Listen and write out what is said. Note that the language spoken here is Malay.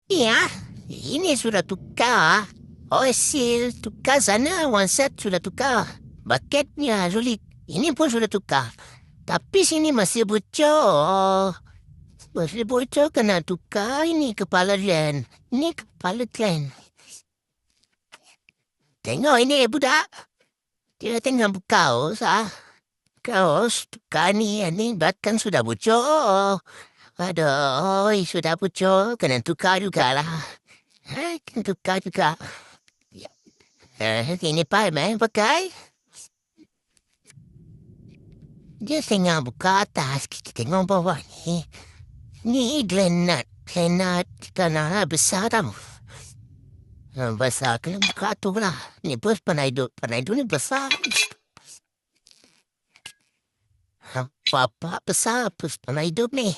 Iya, ini sudah tukar. Osil tukar sana, Wanset sudah tukar. Baketnya sulit. Ini pun sudah tukar. Tapi sini masih bocor. Masih bocor kena tukar ini kepala Len. Ini kepala Len. Tengok ini budak. Dia tengah berkaos ah. Kaos tukar ni bahkan sudah bocor. Aduh, sudah bocor. Kena tukar juga lah. Kena tukar juga. Ini pa pakai. Dia tengah buka atas. Kita tengok bawah ni. Ni glenat. Glenat tanah besar tau. Besar kena buka tu lah. Ni bos panai hidup. Panai hidup ni besar. Apa besar bos panai hidup ni.